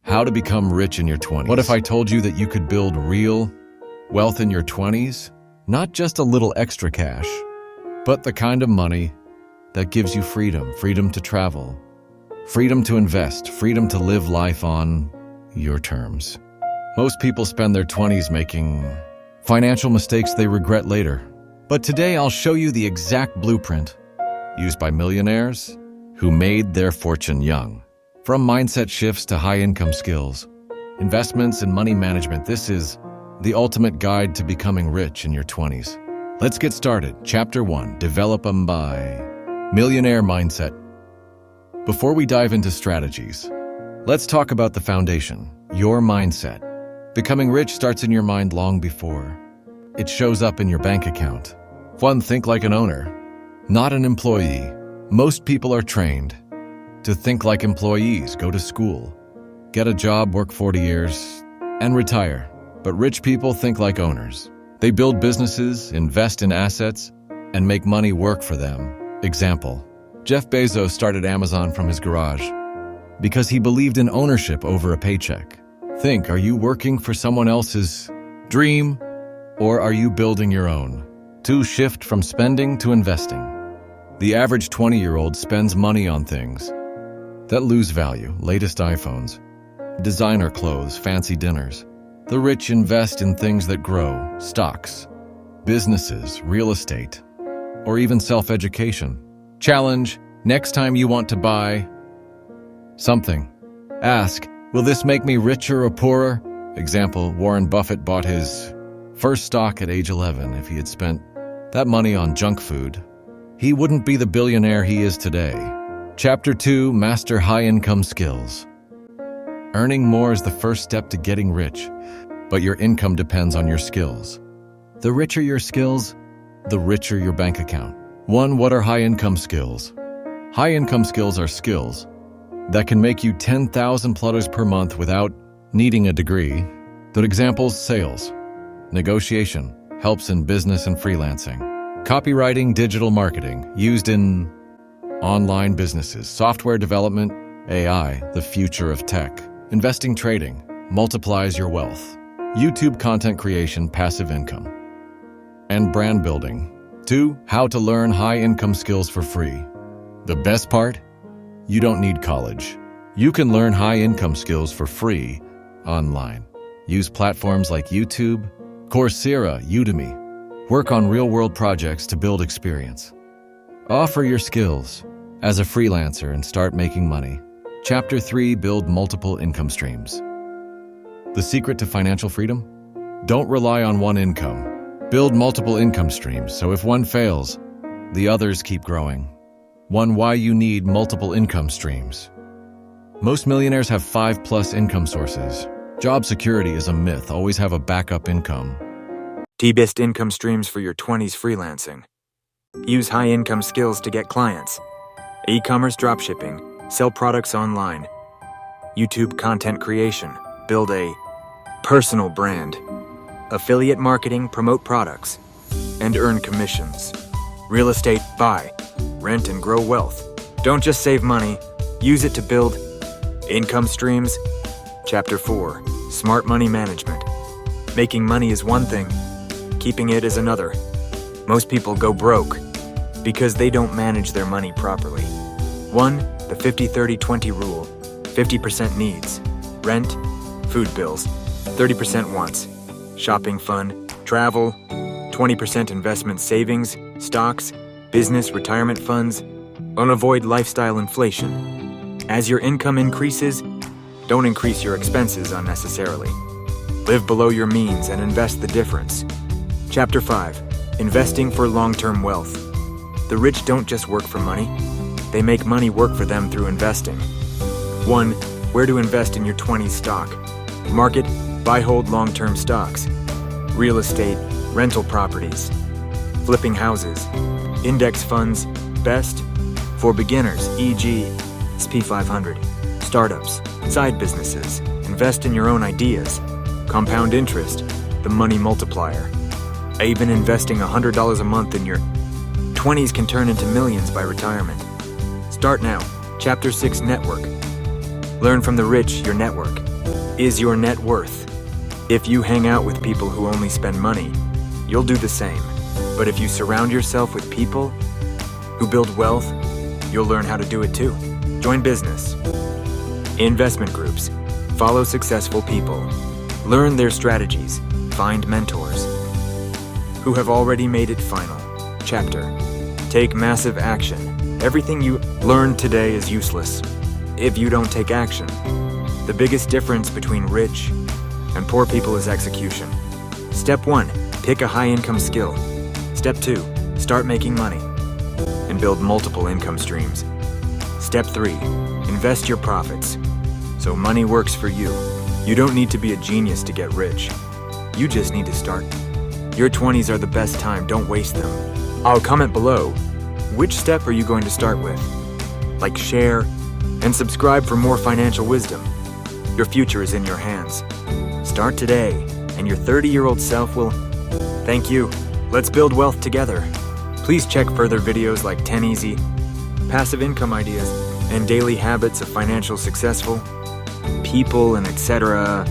How to become rich in your 20s. What if I told you that you could build real wealth in your 20s? Not just a little extra cash, but the kind of money that gives you freedom. Freedom to travel, freedom to invest, freedom to live life on your terms. Most people spend their 20s making financial mistakes they regret later. But today I'll show you the exact blueprint used by millionaires who made their fortune young. From mindset shifts to high-income skills, investments and money management, this is the ultimate guide to becoming rich in your 20s. Let's get started. Chapter 1, Develop a Millionaire Mindset. Before we dive into strategies, let's talk about the foundation, your mindset. Becoming rich starts in your mind long before it shows up in your bank account. 1. Think like an owner, not an employee. Most people are trained to think like employees, go to school, get a job, work 40 years, and retire. But rich people think like owners. They build businesses, invest in assets, and make money work for them. Example, Jeff Bezos started Amazon from his garage because he believed in ownership over a paycheck. Think, are you working for someone else's dream, or are you building your own? 2. Shift from spending to investing. The average 20-year-old spends money on things that lose value, latest iPhones, designer clothes, fancy dinners. The rich invest in things that grow, stocks, businesses, real estate, or even self-education. Challenge, next time you want to buy something, ask, will this make me richer or poorer? Example, Warren Buffett bought his first stock at age 11. If he had spent that money on junk food, he wouldn't be the billionaire he is today. Chapter 2, Master High-Income Skills. Earning more is the first step to getting rich, but your income depends on your skills. The richer your skills, the richer your bank account. 1. What are high-income skills? High-income skills are skills that can make you $10,000 per month without needing a degree. Good examples, sales, negotiation, helps in business and freelancing, copywriting, digital marketing, used in online businesses, software development, AI, the future of tech, investing, trading, multiplies your wealth, YouTube content creation, passive income, and brand building. 2. How to learn high-income skills for free. The best part? You don't need college. You can learn high-income skills for free online. Use platforms like YouTube, Coursera, Udemy. Work on real-world projects to build experience. Offer your skills as a freelancer and start making money. Chapter 3, Build multiple income streams. The secret to financial freedom? Don't rely on one income. Build multiple income streams, so if one fails, the others keep growing. 1. Why you need multiple income streams. Most millionaires have 5+ income sources. Job security is a myth. Always have a backup income. T-best income streams for your 20s freelancing. Use high-income skills to get clients. E-commerce dropshipping, sell products online. YouTube content creation, build a personal brand. Affiliate marketing, promote products, and earn commissions. Real estate, buy, rent, and grow wealth. Don't just save money, use it to build income streams. Chapter 4, Smart Money Management. Making money is one thing, keeping it is another. Most people go broke because they don't manage their money properly. 1. The 50-30-20 rule. 50% needs, rent, food bills. 30% wants, shopping, fun, travel. 20% investment, savings, stocks, business, retirement funds. And avoid lifestyle inflation. As your income increases, don't increase your expenses unnecessarily. Live below your means and invest the difference. Chapter 5, Investing for long-term wealth. The rich don't just work for money, they make money work for them through investing. 1. Where to invest in your 20s stock. Market, buy, hold long-term stocks. Real estate, rental properties, flipping houses, index funds, best for beginners, e.g. SP 500, startups, side businesses, invest in your own ideas, compound interest, the money multiplier. Even investing $100 a month in your 20s can turn into millions by retirement. Start now. Chapter 6, Network. Learn from the rich, your network. is your net worth. If you hang out with people who only spend money, you'll do the same. But if you surround yourself with people who build wealth, you'll learn how to do it too. Join business, investment groups, follow successful people, learn their strategies, find mentors who have already made it final. Chapter. Take massive action. Everything you learn today is useless if you don't take action. The biggest difference between rich and poor people is execution. Step 1, pick a high-income skill. Step 2, start making money and build multiple income streams. Step 3, invest your profits so money works for you. You don't need to be a genius to get rich. You just need to start. Your 20s are the best time, don't waste them. I'll comment below, which step are you going to start with? Like, share, and subscribe for more financial wisdom. Your future is in your hands. Start today, and your 30-year-old self will thank you. Let's build wealth together. Please check further videos like 10 easy, passive income ideas, and daily habits of financial successful people and etc.